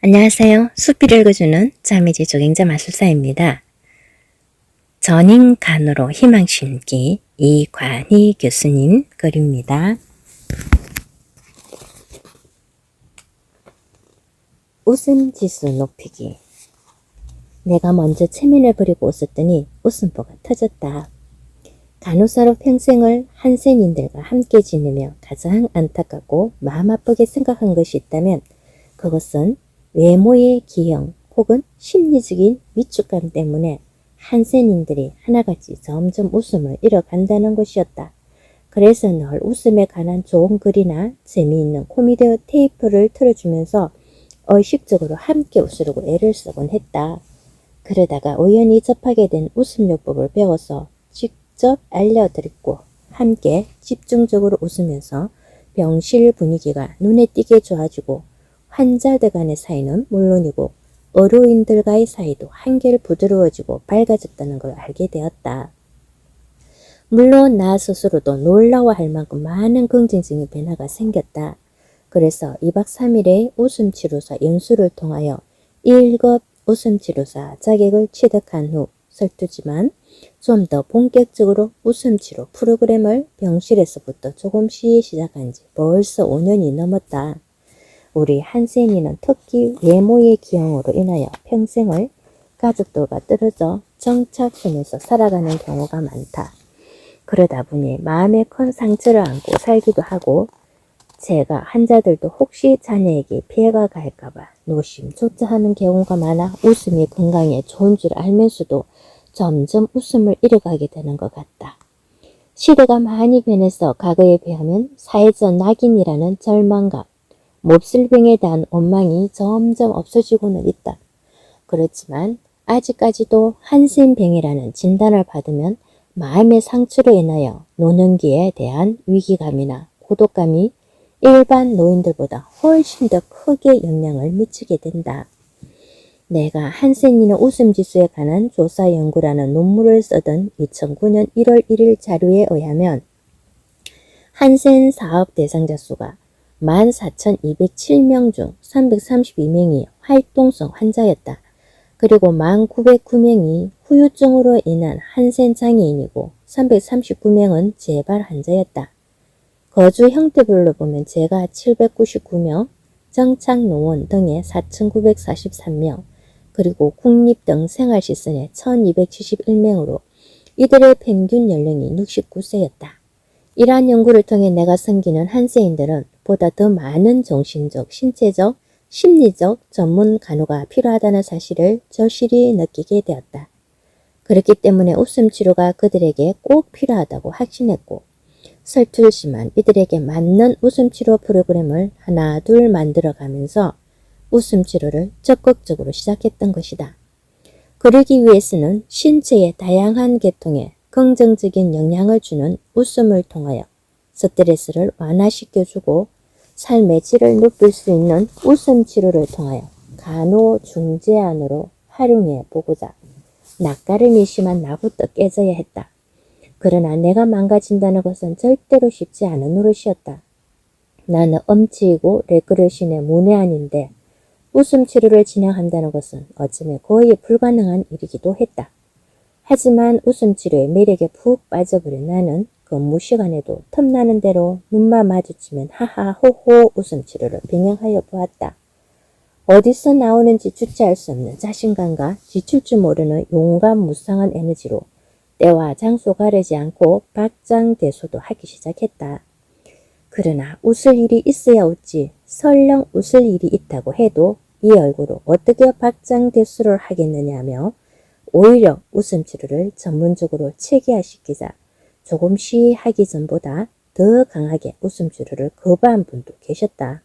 안녕하세요. 숲을 읽어주는 자미지 조경자 마술사입니다. 전인간으로 희망 심기 이관희 교수님 글입니다. 웃음 지수 높이기. 내가 먼저 체면을 부리고 웃었더니 웃음보가 터졌다. 간호사로 평생을 한센인들과 함께 지내며 가장 안타깝고 마음 아프게 생각한 것이 있다면 그것은 외모의 기형 혹은 심리적인 위축감 때문에 한센인들이 하나같이 점점 웃음을 잃어간다는 것이었다. 그래서 늘 웃음에 관한 좋은 글이나 재미있는 코미디 테이프를 틀어주면서 의식적으로 함께 웃으려고 애를 쓰곤 했다. 그러다가 우연히 접하게 된 웃음요법을 배워서 직접 알려드렸고 함께 집중적으로 웃으면서 병실 분위기가 눈에 띄게 좋아지고 환자들 간의 사이는 물론이고 의료인들과의 사이도 한결 부드러워지고 밝아졌다는 걸 알게 되었다. 물론 나 스스로도 놀라워할 만큼 많은 긍정적인 변화가 생겼다. 그래서 2박 3일의 웃음치료사 연수를 통하여 1급 웃음치료사 자격을 취득한 후 설두지만 좀 더 본격적으로 웃음치료 프로그램을 병실에서부터 조금씩 시작한 지 벌써 5년이 넘었다. 우리 한센이는 특히 외모의 기형으로 인하여 평생을 가족들과 떨어져 정착하면서 살아가는 경우가 많다. 그러다 보니 마음에 큰 상처를 안고 살기도 하고 제가 환자들도 혹시 자녀에게 피해가 갈까봐 노심초사하는 경우가 많아 웃음이 건강에 좋은 줄 알면서도 점점 웃음을 잃어가게 되는 것 같다. 시대가 많이 변해서 과거에 비하면 사회적 낙인이라는 절망감, 몹쓸 병에 대한 원망이 점점 없어지고는 있다. 그렇지만 아직까지도 한센병이라는 진단을 받으면 마음의 상처로 인하여 노년기에 대한 위기감이나 고독감이 일반 노인들보다 훨씬 더 크게 영향을 미치게 된다. 내가 한센이는 웃음지수에 관한 조사 연구라는 논문을 쓰던 2009년 1월 1일 자료에 의하면 한센 사업 대상자 수가 14,207명 중 332명이 활동성 환자였다. 그리고 1,909명이 후유증으로 인한 한센 장애인이고 339명은 재발 환자였다. 거주 형태별로 보면 재가 799명, 정착노원 등에 4,943명, 그리고 국립 등 생활시설에 1,271명으로 이들의 평균 연령이 69세였다. 이러한 연구를 통해 내가 섬기는 한센인들은 보다 더 많은 정신적, 신체적, 심리적 전문 간호가 필요하다는 사실을 절실히 느끼게 되었다. 그렇기 때문에 웃음치료가 그들에게 꼭 필요하다고 확신했고 설툴지만 이들에게 맞는 웃음치료 프로그램을 하나 둘 만들어가면서 웃음치료를 적극적으로 시작했던 것이다. 그러기 위해서는 신체의 다양한 계통에 긍정적인 영향을 주는 웃음을 통하여 스트레스를 완화시켜주고 삶의 질을 높일 수 있는 웃음 치료를 통하여 간호중재안으로 활용해 보고자 낯가림이 심한 나부터 깨져야 했다. 그러나 내가 망가진다는 것은 절대로 쉽지 않은 노릇이었다. 나는 엄치이고 레그레신의 문외한인데 웃음 치료를 진행한다는 것은 어쩌면 거의 불가능한 일이기도 했다. 하지만 웃음 치료의 매력에 푹 빠져버린 나는 근무 시간에도 틈나는 대로 눈만 마주치면 하하 호호 웃음 치료를 병행하여 보았다. 어디서 나오는지 주체할 수 없는 자신감과 지칠 줄 모르는 용감무쌍한 에너지로 때와 장소 가리지 않고 박장대소도 하기 시작했다. 그러나 웃을 일이 있어야 웃지 설령 웃을 일이 있다고 해도 이 얼굴로 어떻게 박장대소를 하겠느냐며 오히려 웃음치료를 전문적으로 체계화시키자 조금씩 하기 전보다 더 강하게 웃음치료를 거부한 분도 계셨다.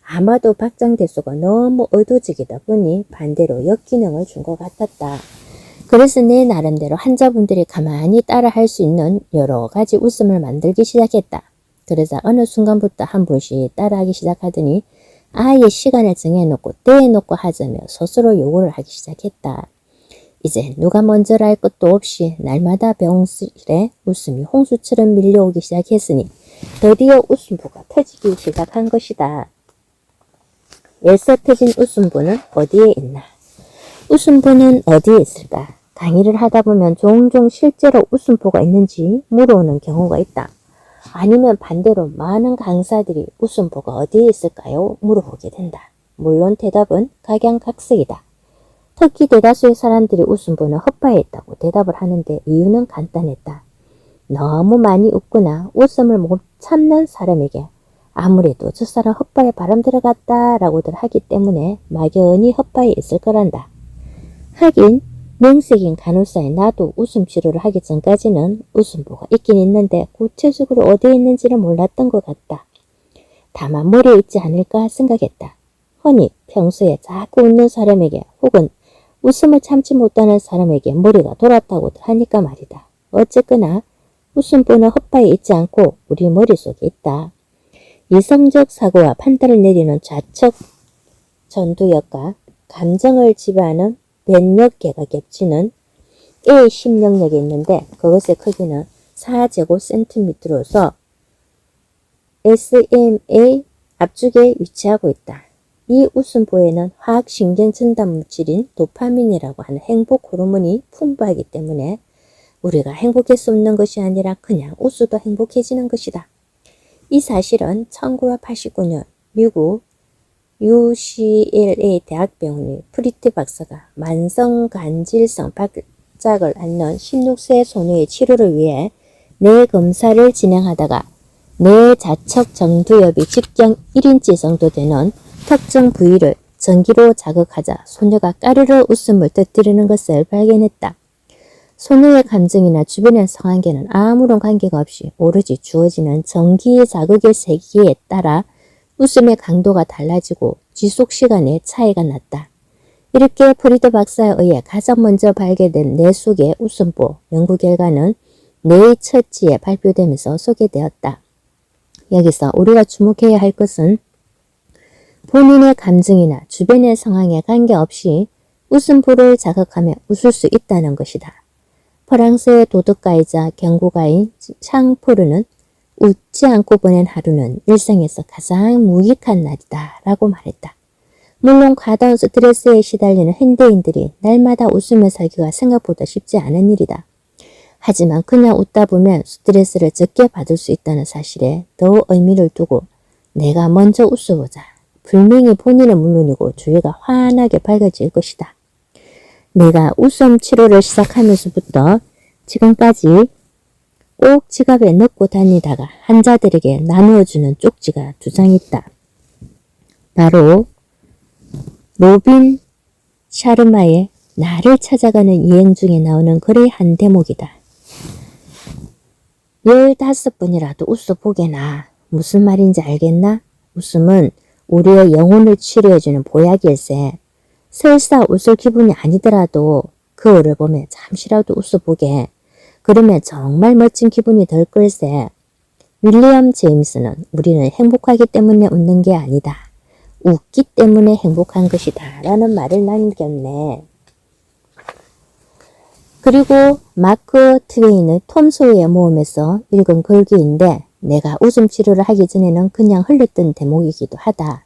아마도 박장대소가 너무 의도적이다 보니 반대로 역기능을 준 것 같았다. 그래서 내 나름대로 환자분들이 가만히 따라 할 수 있는 여러 가지 웃음을 만들기 시작했다. 그래서 어느 순간부터 한 분씩 따라하기 시작하더니 아예 시간을 정해놓고 떼어놓고 하자며 스스로 요구를 하기 시작했다. 이제 누가 먼저라 할 것도 없이 날마다 병실에 웃음이 홍수처럼 밀려오기 시작했으니 드디어 웃음부가 터지기 시작한 것이다. 애써 터진 웃음보는 어디에 있나? 웃음보는 어디에 있을까? 강의를 하다 보면 종종 실제로 웃음보가 있는지 물어오는 경우가 있다. 아니면 반대로 많은 강사들이 웃음보가 어디에 있을까요? 물어보게 된다. 물론 대답은 각양각색이다. 특히 대다수의 사람들이 웃음보는 헛바에 있다고 대답을 하는데 이유는 간단했다. 너무 많이 웃거나 웃음을 못 참는 사람에게 아무래도 저 사람 헛바에 바람 들어갔다 라고들 하기 때문에 막연히 헛바에 있을 거란다. 하긴 명색인 간호사에 나도 웃음 치료를 하기 전까지는 웃음보가 있긴 있는데 구체적으로 어디에 있는지를 몰랐던 것 같다. 다만 머리에 있지 않을까 생각했다. 허니 평소에 자꾸 웃는 사람에게 혹은 웃음을 참지 못하는 사람에게 머리가 돌았다고 하니까 말이다. 어쨌거나 웃음보는 헛바에 있지 않고 우리 머릿속에 있다. 이성적 사고와 판단을 내리는 좌측 전두엽과 감정을 지배하는 몇몇 개가 겹치는 A 심령력이 있는데 그것의 크기는 4제곱센티미터로서 SMA 앞쪽에 위치하고 있다. 이 웃음보에는 화학신경 전달 물질인 도파민이라고 하는 행복 호르몬이 풍부하기 때문에 우리가 행복해서 웃는 것이 아니라 그냥 웃어도 행복해지는 것이다. 이 사실은 1989년 미국 UCLA 대학병원의 프리트 박사가 만성간질성 발작을 앓는 16세 소녀의 치료를 위해 뇌 검사를 진행하다가 뇌 좌측 정두엽이 직경 1인치 정도 되는 특정 부위를 전기로 자극하자 소녀가 까르르 웃음을 터뜨리는 것을 발견했다. 소녀의 감정이나 주변의 상황과는 아무런 관계가 없이 오로지 주어지는 전기 자극의 세기에 따라 웃음의 강도가 달라지고 지속시간에 차이가 났다. 이렇게 프리드 박사에 의해 가장 먼저 발견된 뇌 속의 웃음보 연구 결과는 뇌의 처치에 발표되면서 소개되었다. 여기서 우리가 주목해야 할 것은 본인의 감정이나 주변의 상황에 관계없이 웃음보를 자극하며 웃을 수 있다는 것이다. 프랑스의 도덕가이자 경고가인 샹포르는 웃지 않고 보낸 하루는 일생에서 가장 무익한 날이다 라고 말했다. 물론 과다한 스트레스에 시달리는 현대인들이 날마다 웃으며 살기가 생각보다 쉽지 않은 일이다. 하지만 그냥 웃다 보면 스트레스를 적게 받을 수 있다는 사실에 더 의미를 두고 내가 먼저 웃어보자. 분명히 본인은 물론이고 주위가 환하게 밝아질 것이다. 내가 웃음 치료를 시작하면서부터 지금까지 꼭 지갑에 넣고 다니다가 환자들에게 나누어주는 쪽지가 2장 있다. 바로 로빈 샤르마의 나를 찾아가는 여행 중에 나오는 글의 한 대목이다. 15번이라도 웃어보게나. 무슨 말인지 알겠나? 웃음은 우리의 영혼을 치료해주는 보약일세. 설사 웃을 기분이 아니더라도 거울을 보며 잠시라도 웃어보게. 그러면 정말 멋진 기분이 들 걸세. 윌리엄 제임스는 우리는 행복하기 때문에 웃는 게 아니다. 웃기 때문에 행복한 것이다 라는 말을 남겼네. 그리고 마크 트웨인의 톰 소유의 모험에서 읽은 글귀인데 내가 웃음 치료를 하기 전에는 그냥 흘렸던 대목이기도 하다.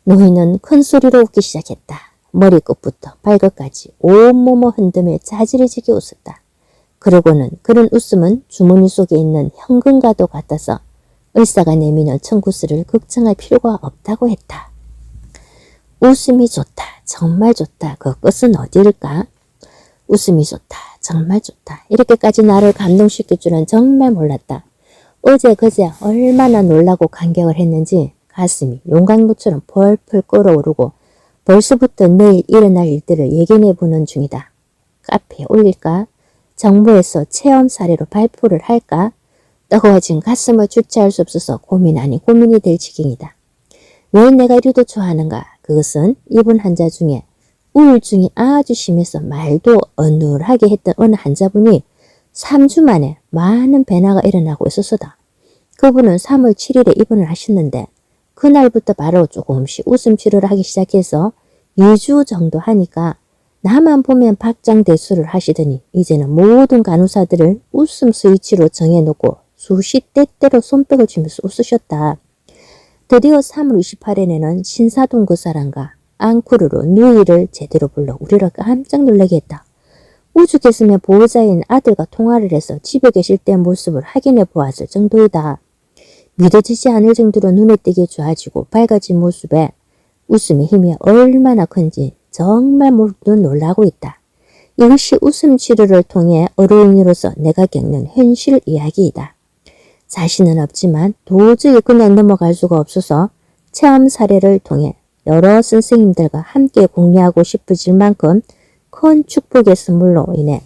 노인은 큰 소리로 웃기 시작했다. 머리끝부터 발끝까지 온몸을 흔들며 자지러지게 웃었다. 그러고는 그런 웃음은 주머니 속에 있는 현금과도 같아서 의사가 내미는 청구서를 걱정할 필요가 없다고 했다. 웃음이 좋다. 정말 좋다. 그 끝은 어디일까? 웃음이 좋다. 정말 좋다. 이렇게까지 나를 감동시킬 줄은 정말 몰랐다. 어제 그제 얼마나 놀라고 감격을 했는지 가슴이 용광로처럼 펄펄 끓어오르고 벌써부터 내일 일어날 일들을 예견해 보는 중이다. 카페에 올릴까? 정부에서 체험 사례로 발표를 할까? 뜨거워진 가슴을 주체할 수 없어서 고민 아닌 고민이 될 지경이다. 왜 내가 이리도 좋아하는가? 그것은 입원 환자 중에 우울증이 아주 심해서 말도 어눌하게 했던 어느 환자분이 3주 만에 많은 변화가 일어나고 있었다. 그분은 3월 7일에 입원을 하셨는데 그날부터 바로 조금씩 웃음 치료를 하기 시작해서 2주 정도 하니까 나만 보면 박장대소를 하시더니 이제는 모든 간호사들을 웃음 스위치로 정해놓고 수시 때때로 손뼉을 치면서 웃으셨다. 드디어 3월 28일에는 신사동 그 사람과 앙코르로 누이를 제대로 불러 우리를 깜짝 놀라게 했다. 오죽했으면 보호자인 아들과 통화를 해서 집에 계실 때 모습을 확인해 보았을 정도이다. 믿어지지 않을 정도로 눈에 띄게 좋아지고 밝아진 모습에 웃음의 힘이 얼마나 큰지 정말 모두 놀라고 있다. 이것이 웃음 치료를 통해 어른으로서 내가 겪는 현실 이야기이다. 자신은 없지만 도저히 그냥 넘어갈 수가 없어서 체험 사례를 통해 여러 선생님들과 함께 공유하고 싶어질 만큼 큰 축복의 선물로 인해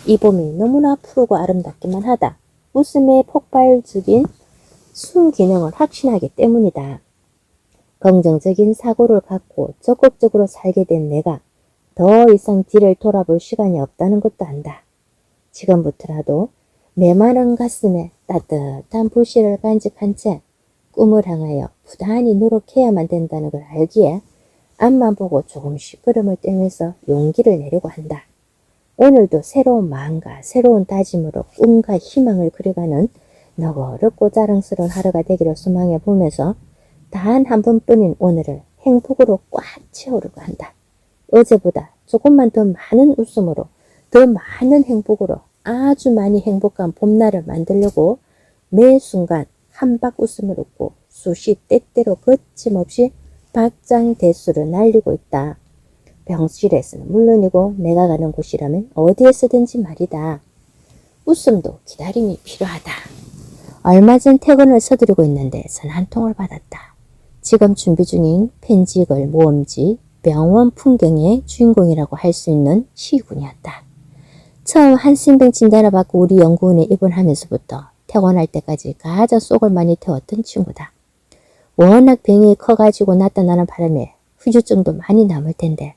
이 봄이 너무나 푸르고 아름답기만 하다. 웃음의 폭발적인 순기능을 확신하기 때문이다. 긍정적인 사고를 갖고 적극적으로 살게 된 내가 더 이상 뒤를 돌아볼 시간이 없다는 것도 안다. 지금부터라도 메마른 가슴에 따뜻한 불씨를 간직한 채 꿈을 향하여 부단히 노력해야만 된다는 걸 알기에 앞만 보고 조금씩 걸음을 떼면서 용기를 내려고 한다. 오늘도 새로운 마음과 새로운 다짐으로 꿈과 희망을 그려가는 너그럽고 자랑스러운 하루가 되기를 소망해 보면서 단 한 번뿐인 오늘을 행복으로 꽉 채우려고 한다. 어제보다 조금만 더 많은 웃음으로, 더 많은 행복으로 아주 많이 행복한 봄날을 만들려고 매 순간 한박 웃음을 웃고 수시 때때로 거침없이 박장대소를 날리고 있다. 병실에서는 물론이고 내가 가는 곳이라면 어디에서든지 말이다. 웃음도 기다림이 필요하다. 얼마 전 퇴근을 서두르고 있는데 전화 한 통을 받았다. 지금 준비 중인 편지글 모험지 병원 풍경의 주인공이라고 할 수 있는 시군이었다. 처음 한신병 진단을 받고 우리 연구원에 입원하면서부터 퇴원할 때까지 가장 속을 많이 태웠던 친구다. 워낙 병이 커가지고 나타나는 바람에 후유증도 많이 남을 텐데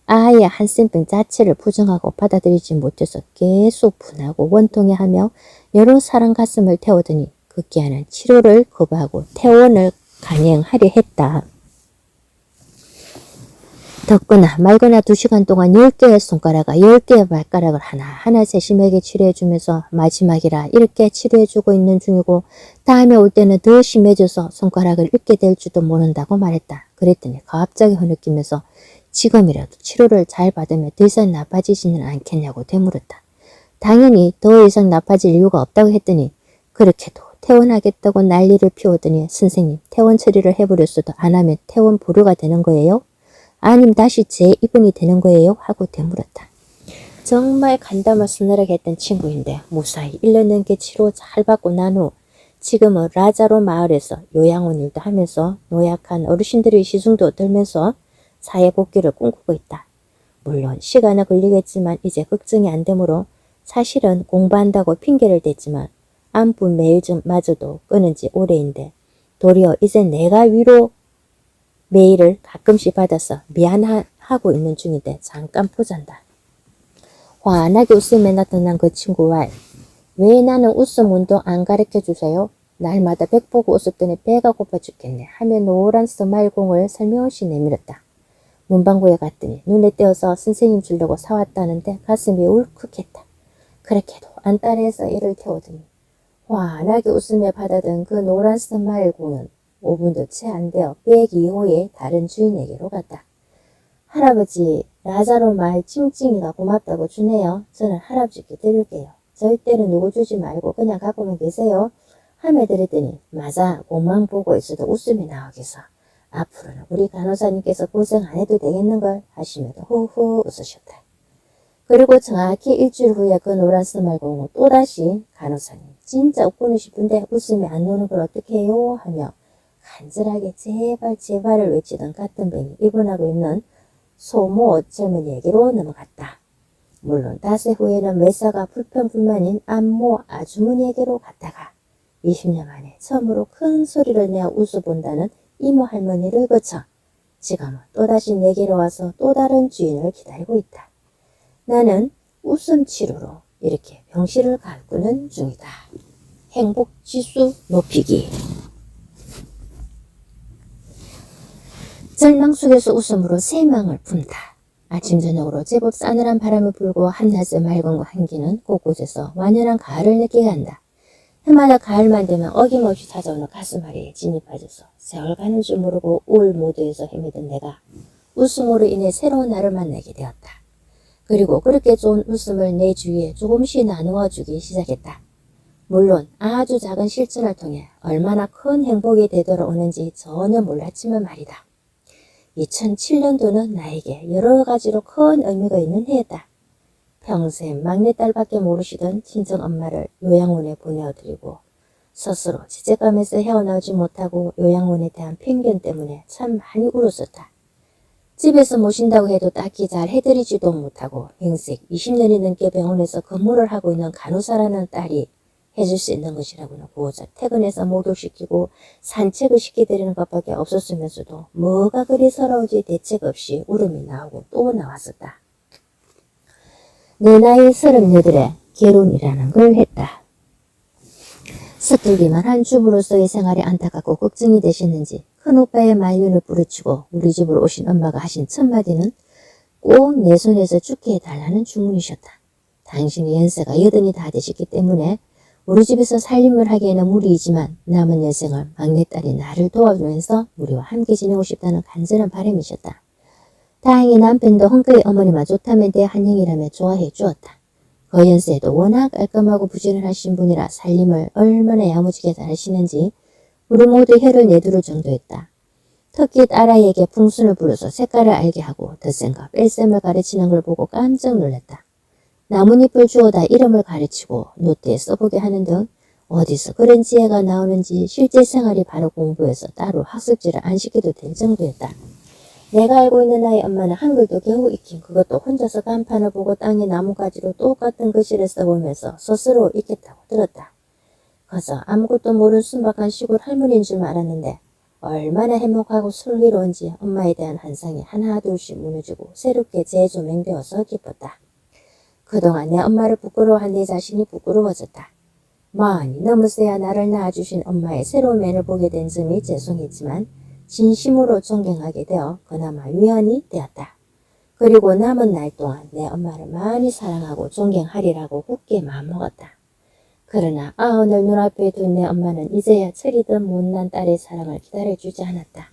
아예 한센병 자체를 부정하고 받아들이지 못해서 계속 분하고 원통해하며 여러 사람 가슴을 태우더니 급기야는 치료를 거부하고 퇴원을 강행하려 했다. 덥거나 말거나 2시간 동안 10개의 손가락과 10개의 발가락을 하나하나 세심하게 치료해주면서 마지막이라 이렇게 치료해주고 있는 중이고 다음에 올 때는 더 심해져서 손가락을 잃게 될지도 모른다고 말했다. 그랬더니 갑자기 흐느끼면서 지금이라도 치료를 잘 받으면 더 이상 나빠지지는 않겠냐고 되물었다. 당연히 더 이상 나빠질 이유가 없다고 했더니 그렇게도 퇴원하겠다고 난리를 피우더니 선생님 퇴원 처리를 해버렸어도 안 하면 퇴원 보류가 되는 거예요? 아님 다시 재입원이 되는 거예요? 하고 되물었다. 정말 간담을 서늘하게 했던 친구인데 무사히 1년 넘게 치료 잘 받고 난 후 지금은 라자로 마을에서 요양원 일도 하면서 노약한 어르신들의 시중도 들면서 사회 복귀를 꿈꾸고 있다. 물론 시간은 걸리겠지만 이제 걱정이 안 되므로 사실은 공부한다고 핑계를 댔지만 안부 메일마저도 끊은 지 오래인데 도리어 이제 내가 위로 메일을 가끔씩 받아서 미안하고 있는 중인데 잠깐 보잔다. 환하게 웃음에 나타난 그 친구와 왜 나는 웃음 운동 안 가르쳐 주세요? 날마다 백 보고 웃었더니 배가 고파 죽겠네 하며 노란 스마일공을 살며시 내밀었다. 문방구에 갔더니 눈에 띄어서 선생님 주려고 사왔다는데 가슴이 울컥했다. 그렇게도 안 따라해서 애를 태우더니 환하게 웃으며 받아든 그 노란 스마일공은 5분도 채 안 되어 102호의 다른 주인에게로 갔다. 할아버지 라자로 말 찡찡이가 고맙다고 주네요. 저는 할아버지께 드릴게요. 절대로 누구 주지 말고 그냥 갖고만 계세요. 하며 드렸더니 맞아 옷만 보고 있어도 웃음이 나오겠어. 앞으로는 우리 간호사님께서 고생 안 해도 되겠는걸 하시면서 후후 웃으셨다. 그리고 정확히 일주일 후에 그 노란 스마일공은 또다시 간호사님 진짜 웃고는 싶은데 웃음이 안 나오는 걸 어떻게 해요? 하며 간절하게 제발 제발을 외치던 같은 병이 입원하고 있는 소모 젊은이에게로 넘어갔다. 물론 닷새 후에는 매사가 불편불만인 안모 아주머니에게로 갔다가 20년 만에 처음으로 큰 소리를 내어 웃어본다는 이모 할머니를 거쳐 지금은 또다시 내게로 와서 또 다른 주인을 기다리고 있다. 나는 웃음 치료로 이렇게 병실을 가꾸는 중이다. 행복지수 높이기. 절망 속에서 웃음으로 새망을 품다. 아침 저녁으로 제법 싸늘한 바람이 불고 한낮의 맑음과 한기는 곳곳에서 완연한 가을을 느끼게 한다. 해마다 가을만 되면 어김없이 찾아오는 가슴앓이에 진이 빠져서 세월 가는 줄 모르고 우울 모드에서 헤매던 내가 웃음으로 인해 새로운 나를 만나게 되었다. 그리고 그렇게 좋은 웃음을 내 주위에 조금씩 나누어 주기 시작했다. 물론 아주 작은 실천을 통해 얼마나 큰 행복이 되돌아오는지 전혀 몰랐지만 말이다. 2007년도는 나에게 여러 가지로 큰 의미가 있는 해였다. 평생 막내딸밖에 모르시던 친정엄마를 요양원에 보내어드리고 스스로 죄책감에서 헤어나오지 못하고 요양원에 대한 편견 때문에 참 많이 울었었다. 집에서 모신다고 해도 딱히 잘 해드리지도 못하고 행색 20년이 넘게 병원에서 근무를 하고 있는 간호사라는 딸이 해줄 수 있는 것이라고는 고작 퇴근해서 목욕시키고 산책을 시켜드리는 것밖에 없었으면서도 뭐가 그리 서러운지 대책 없이 울음이 나오고 또 나왔었다. 내 나이 38에 결혼이라는 걸 했다. 서툴기만 한 주부로서의 생활이 안타깝고 걱정이 되셨는지 큰오빠의 말년을 부르치고 우리 집으로 오신 엄마가 하신 첫 마디는 꼭 내 손에서 죽게 해달라는 주문이셨다. 당신의 연세가 80이 다 되셨기 때문에 우리 집에서 살림을 하기에는 무리이지만 남은 여생을 막내딸이 나를 도와주면서 우리와 함께 지내고 싶다는 간절한 바람이셨다. 다행히 남편도 헝크의 어머니만 좋다면 내 한영이라며 좋아해 주었다. 그 연세에도 워낙 깔끔하고 부지런하신 분이라 살림을 얼마나 야무지게 잘하시는지 우리 모두 혀를 내두를 정도였다. 특히 딸아이에게 풍순을 불어서 색깔을 알게 하고 덧셈과 뺄셈을 가르치는 걸 보고 깜짝 놀랐다. 나뭇잎을 주워다 이름을 가르치고 노트에 써보게 하는 등 어디서 그런 지혜가 나오는지 실제 생활이 바로 공부해서 따로 학습지를 안 시켜도 될 정도였다. 내가 알고 있는 나의 엄마는 한글도 겨우 익힌 그것도 혼자서 간판을 보고 땅에 나뭇가지로 똑같은 글씨를 써보면서 스스로 익혔다고 들었다. 그저 아무것도 모르는 순박한 시골 할머니인 줄 알았는데 얼마나 행복하고 슬기로운지 엄마에 대한 환상이 하나 둘씩 무너지고 새롭게 재조명되어서 기뻤다. 그동안 내 엄마를 부끄러워한 내 자신이 부끄러워졌다. 많이 넘어서야 나를 낳아주신 엄마의 새로운 면을 보게 된 점이 죄송했지만 진심으로 존경하게 되어 그나마 위안이 되었다. 그리고 남은 날 동안 내 엄마를 많이 사랑하고 존경하리라고 굳게 마음먹었다. 그러나 오늘 눈앞에 둔 내 엄마는 이제야 철이든 못난 딸의 사랑을 기다려주지 않았다.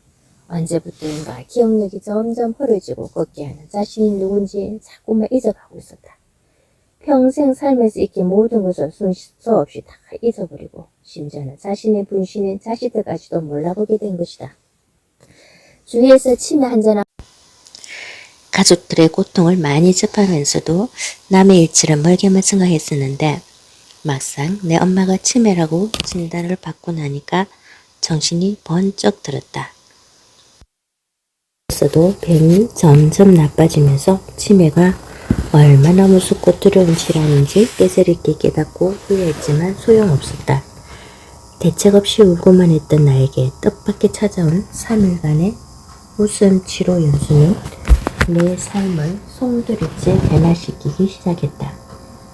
언제부터인가 기억력이 점점 흐려지고 걷게 하는 자신이 누군지 자꾸만 잊어가고 있었다. 평생 삶에서 익힌 모든 것을 순서 없이 다 잊어버리고 심지어는 자신의 분신인 자식들까지도 몰라보게 된 것이다. 주위에서 치매 환자나 가족들의 고통을 많이 접하면서도 남의 일치를 멀게만 생각했었는데 막상 내 엄마가 치매라고 진단을 받고 나니까 정신이 번쩍 들었다. 그래서도 병이 점점 나빠지면서 치매가 얼마나 무섭고 두려운 질환인지 깨달있게 깨닫고 후회했지만 소용없었다. 대책 없이 울고만 했던 나에게 뜻밖의 찾아온 3일간의 웃음 치료 연수는 내 삶을 송두리째 변화시키기 시작했다.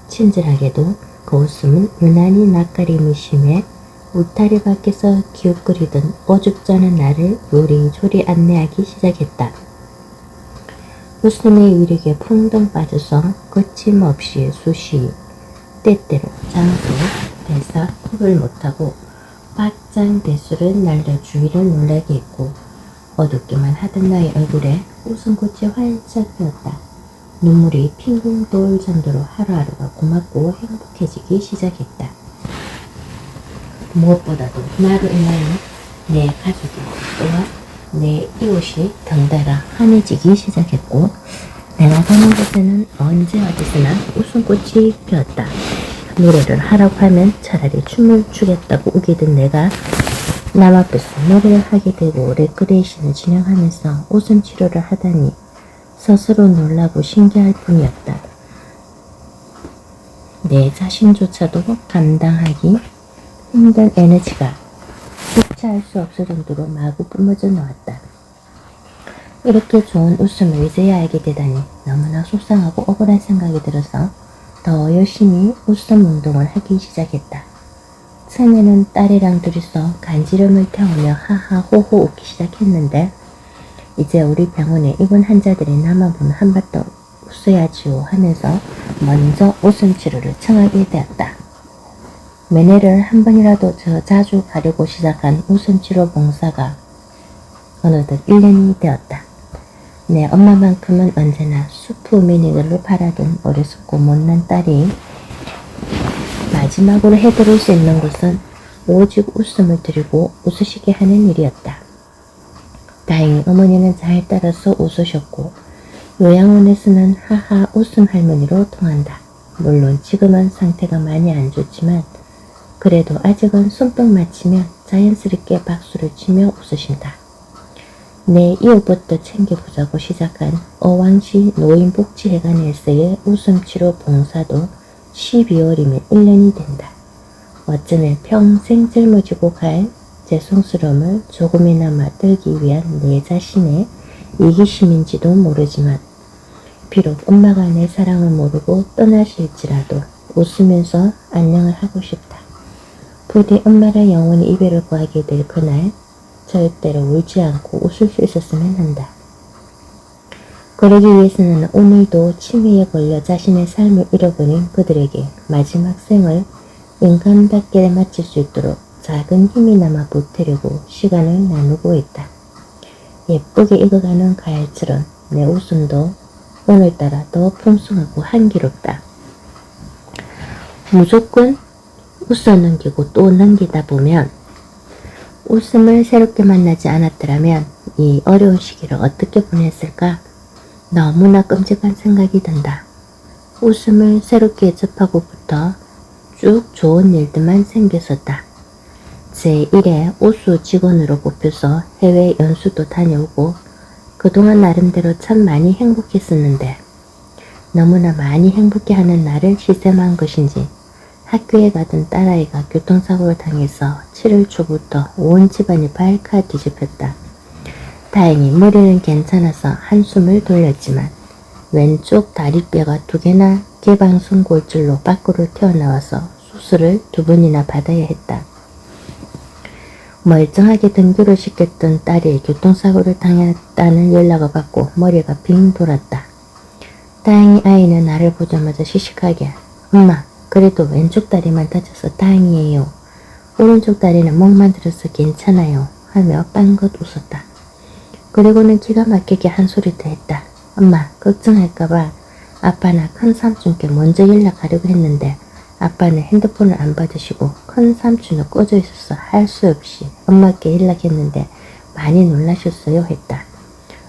친절하게도 그 웃음은 유난히 낯가림이 심해 울타리 밖에서 기웃거리던 오죽자는 나를 요리조리 안내하기 시작했다. 웃음의 위력에 풍덩 빠져서 거침없이 수시, 때때로 장소, 대사, 턱을 못하고 박장대소를 날려 주위를 놀라게 했고 어둡기만 하던 나의 얼굴에 웃음꽃이 활짝 피었다. 눈물이 핑퐁 돌 정도로 하루하루가 고맙고 행복해지기 시작했다. 무엇보다도 나로 인하여 내 가족이 또한 내 이웃이 덩달아 환해지기 시작했고 내가 가는 곳에는 언제 어디서나 웃음꽃이 피었다. 노래를 하라고 하면 차라리 춤을 추겠다고 우기던 내가 남 앞에서 노래를 하게 되고 레크레이션을 진행하면서 웃음 치료를 하다니 스스로 놀라고 신기할 뿐이었다. 내 자신조차도 감당하기 힘든 에너지가 주체할 수 없을 정도로 마구 뿜어져 나왔다. 이렇게 좋은 웃음을 이제야 알게 되다니 너무나 속상하고 억울한 생각이 들어서 더 열심히 웃음 운동을 하기 시작했다. 처음에는 딸이랑 둘이서 간지럼을 태우며 하하호호 웃기 시작했는데 이제 우리 병원에 입원 환자들이 나만 보면 한 번 더 웃어야지요 하면서 먼저 웃음 치료를 청하게 되었다. 매내를 한 번이라도 자주 가려고 시작한 웃음치료 봉사가 어느덧 1년이 되었다. 내 엄마만큼은 언제나 수프 미니들을 바라던 어리숙고 못난 딸이 마지막으로 해드릴 수 있는 것은 오직 웃음을 드리고 웃으시게 하는 일이었다. 다행히 어머니는 잘 따라서 웃으셨고 요양원에서는 하하 웃음 할머니로 통한다. 물론 지금은 상태가 많이 안 좋지만 그래도 아직은 손뼉 맞히면 자연스럽게 박수를 치며 웃으신다. 내 이웃부터 챙겨보자고 시작한 어왕시 노인복지회관에서의 웃음치료 봉사도 12월이면 1년이 된다. 어쩌면 평생 짊어지고 갈 죄송스러움을 조금이나마 떨기 위한 내 자신의 이기심인지도 모르지만 비록 엄마가 내 사랑을 모르고 떠나실지라도 웃으면서 안녕을 하고 싶다. 부디 엄마를 영원히 이별을 구하게 될 그날 절대로 울지 않고 웃을 수 있었으면 한다. 그러기 위해서는 오늘도 치매에 걸려 자신의 삶을 잃어버린 그들에게 마지막 생을 인간답게 마칠 수 있도록 작은 힘이나마 보태려고 시간을 나누고 있다. 예쁘게 익어가는 가을처럼 내 웃음도 오늘따라 더 풍성하고 향기롭다. 무조건 웃어 넘기고 또 넘기다 보면 웃음을 새롭게 만나지 않았더라면 이 어려운 시기를 어떻게 보냈을까? 너무나 끔찍한 생각이 든다. 웃음을 새롭게 접하고부터 쭉 좋은 일들만 생겼었다. 제1회 우수 직원으로 뽑혀서 해외 연수도 다녀오고 그동안 나름대로 참 많이 행복했었는데 너무나 많이 행복해하는 나를 시샘한 것인지 학교에 가던 딸아이가 교통사고를 당해서 7월 초부터 온 집안이 발칵 뒤집혔다. 다행히 머리는 괜찮아서 한숨을 돌렸지만 왼쪽 다리뼈가 2개나 개방선골절로 밖으로 튀어나와서 수술을 2번이나 받아야 했다. 멀쩡하게 등교를 시켰던 딸이 교통사고를 당했다는 연락을 받고 머리가 빙 돌았다. 다행히 아이는 나를 보자마자 시식하게 엄마 그래도 왼쪽 다리만 다쳐서 다행이에요. 오른쪽 다리는 목만 들어서 괜찮아요 하며 빵긋 웃었다. 그리고는 기가 막히게 한 소리 더 했다. 엄마 걱정할까봐 아빠나 큰삼촌께 먼저 연락하려고 했는데 아빠는 핸드폰을 안 받으시고 큰삼촌은 꺼져 있어서 할 수 없이 엄마께 연락했는데 많이 놀라셨어요 했다.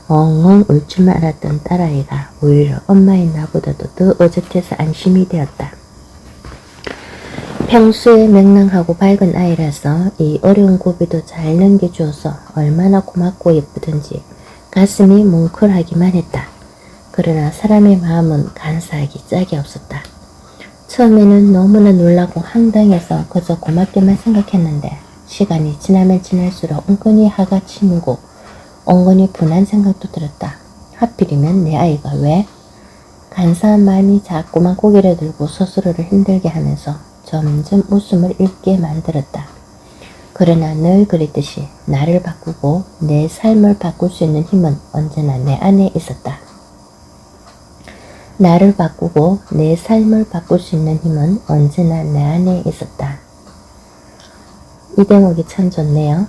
엉엉 울 줄만 알았던 딸아이가 오히려 엄마인 나보다도 더 어젓해서 안심이 되었다. 평소에 명랑하고 밝은 아이라서 이 어려운 고비도 잘 넘겨주어서 얼마나 고맙고 예쁘든지 가슴이 뭉클하기만 했다. 그러나 사람의 마음은 간사하기 짝이 없었다. 처음에는 너무나 놀라고 황당해서 그저 고맙게만 생각했는데 시간이 지나면 지날수록 은근히 화가 치밀고 엉근히 분한 생각도 들었다. 하필이면 내 아이가 왜? 간사한 마음이 자꾸만 고개를 들고 스스로를 힘들게 하면서 점점 웃음을 잃게 만들었다. 그러나 늘 그랬듯이 나를 바꾸고 내 삶을 바꿀 수 있는 힘은 언제나 내 안에 있었다. 나를 바꾸고 내 삶을 바꿀 수 있는 힘은 언제나 내 안에 있었다. 이 대목이 참 좋네요.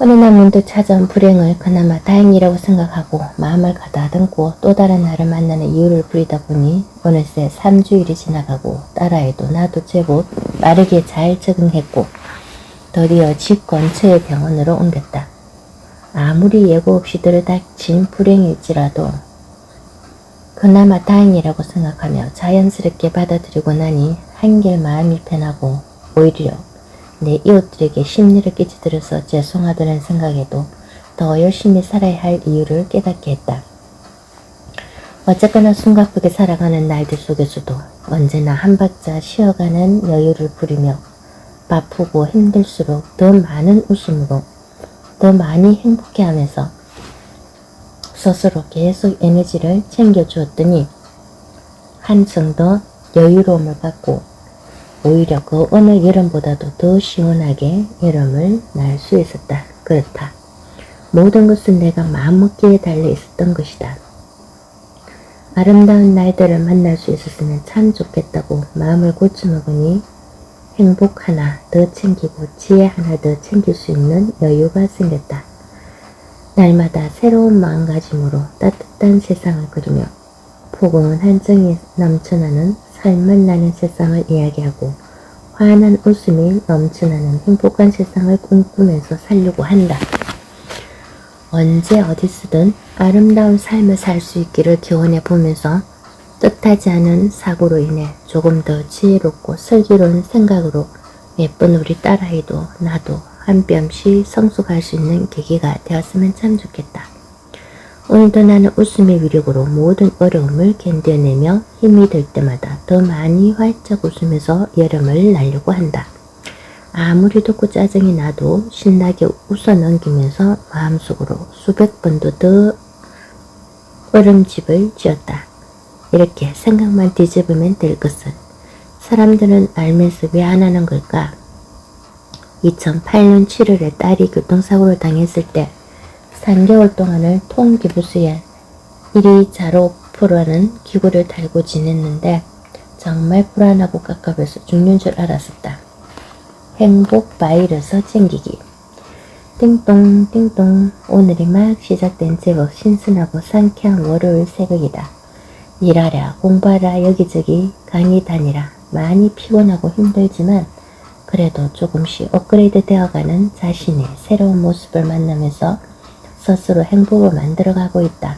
어느 날 문득 찾아온 불행을 그나마 다행이라고 생각하고 마음을 가다듬고 또 다른 나를 만나는 이유를 부리다 보니 어느새 3주일이 지나가고 딸아이도 나도 제법 빠르게 잘 적응했고 드디어 집 근처의 병원으로 옮겼다. 아무리 예고 없이 들이닥친 불행일지라도 그나마 다행이라고 생각하며 자연스럽게 받아들이고 나니 한결 마음이 편하고 오히려 내 이웃들에게 심리를 끼쳐드려서 죄송하다는 생각에도 더 열심히 살아야 할 이유를 깨닫게 했다. 어쨌거나 숨가쁘게 살아가는 날들 속에서도 언제나 한 박자 쉬어가는 여유를 부리며 바쁘고 힘들수록 더 많은 웃음으로 더 많이 행복해하면서 스스로 계속 에너지를 챙겨주었더니 한층 더 여유로움을 갖고 오히려 그 어느 여름보다도 더 시원하게 여름을 날 수 있었다. 그렇다. 모든 것은 내가 마음먹기에 달려 있었던 것이다. 아름다운 날들을 만날 수 있었으면 참 좋겠다고 마음을 고쳐먹으니 행복 하나 더 챙기고 지혜 하나 더 챙길 수 있는 여유가 생겼다. 날마다 새로운 마음가짐으로 따뜻한 세상을 그리며 포근한 한정이 넘쳐나는 삶을 나는 세상을 이야기하고 환한 웃음이 넘쳐나는 행복한 세상을 꿈꾸면서 살려고 한다. 언제 어디서든 아름다운 삶을 살 수 있기를 기원해 보면서 뜻하지 않은 사고로 인해 조금 더 지혜롭고 슬기로운 생각으로 예쁜 우리 딸아이도 나도 한 뼘씩 성숙할 수 있는 계기가 되었으면 참 좋겠다. 오늘도 나는 웃음의 위력으로 모든 어려움을 견뎌내며 힘이 들 때마다 더 많이 활짝 웃으면서 여름을 날려고 한다. 아무리 덥고 짜증이 나도 신나게 웃어 넘기면서 마음속으로 수백 번도 더 얼음집을 지었다. 이렇게 생각만 뒤집으면 될 것을 사람들은 알면서 왜 안 하는 걸까? 2008년 7월에 딸이 교통사고를 당했을 때 3개월 동안을 통기부스에 1위 자로%라는 기구를 달고 지냈는데 정말 불안하고 깝깝해서 죽는 줄 알았었다. 행복 바이러스 챙기기. 띵동 띵동. 오늘이 막 시작된 제법 신선하고 상쾌한 월요일 새벽이다. 일하랴 공부하랴 여기저기 강의 다니라 많이 피곤하고 힘들지만 그래도 조금씩 업그레이드 되어가는 자신의 새로운 모습을 만나면서 스스로 행복을 만들어가고 있다.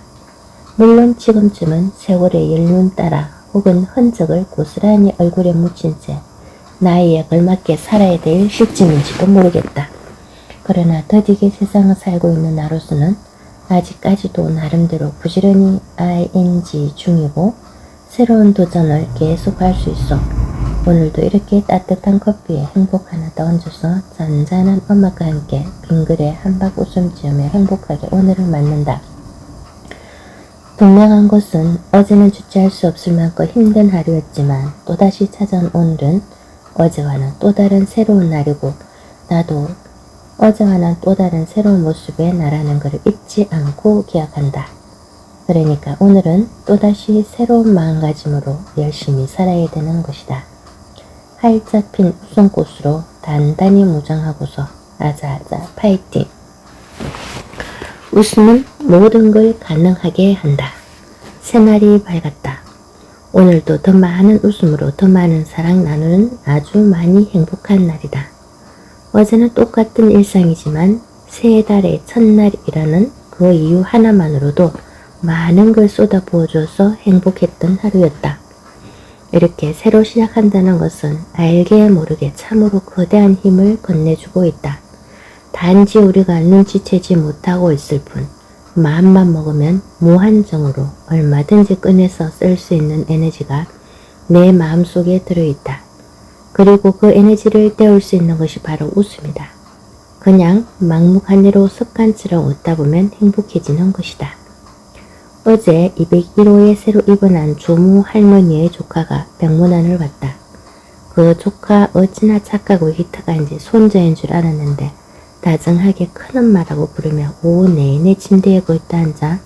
물론 지금쯤은 세월의 연륜 따라 혹은 흔적을 고스란히 얼굴에 묻힌 채 나이에 걸맞게 살아야 될 시점인지도 모르겠다. 그러나 더디게 세상을 살고 있는 나로서는 아직까지도 나름대로 부지런히 ing 중이고 새로운 도전을 계속할 수 있어. 오늘도 이렇게 따뜻한 커피에 행복 하나 더 얹어서 잔잔한 음악과 함께 빙글에 한박 웃음 지으며 행복하게 오늘을 맞는다. 분명한 것은 어제는 주체할 수 없을 만큼 힘든 하루였지만 또다시 찾아온 오늘은 어제와는 또 다른 새로운 날이고 나도 어제와는 또 다른 새로운 모습의 나라는 것을 잊지 않고 기억한다. 그러니까 오늘은 또다시 새로운 마음가짐으로 열심히 살아야 되는 것이다. 활짝 핀 웃음꽃으로 단단히 무장하고서 아자아자 파이팅! 웃음은 모든 걸 가능하게 한다. 새날이 밝았다. 오늘도 더 많은 웃음으로 더 많은 사랑 나누는 아주 많이 행복한 날이다. 어제는 똑같은 일상이지만 새 달의 첫날이라는 그 이유 하나만으로도 많은 걸 쏟아부어줘서 행복했던 하루였다. 이렇게 새로 시작한다는 것은 알게 모르게 참으로 거대한 힘을 건네주고 있다. 단지 우리가 눈치채지 못하고 있을 뿐 마음만 먹으면 무한정으로 얼마든지 꺼내서 쓸 수 있는 에너지가 내 마음속에 들어있다. 그리고 그 에너지를 때울 수 있는 것이 바로 웃음이다. 그냥 막무가내로 습관처럼 웃다 보면 행복해지는 것이다. 어제 201호에 새로 입원한 조무 할머니의 조카가 병문안을 왔다. 그 조카 어찌나 착하고 히특한지 손자인 줄 알았는데 다정하게 큰엄마라고 부르며 오후 내내 침대에 걸터 앉아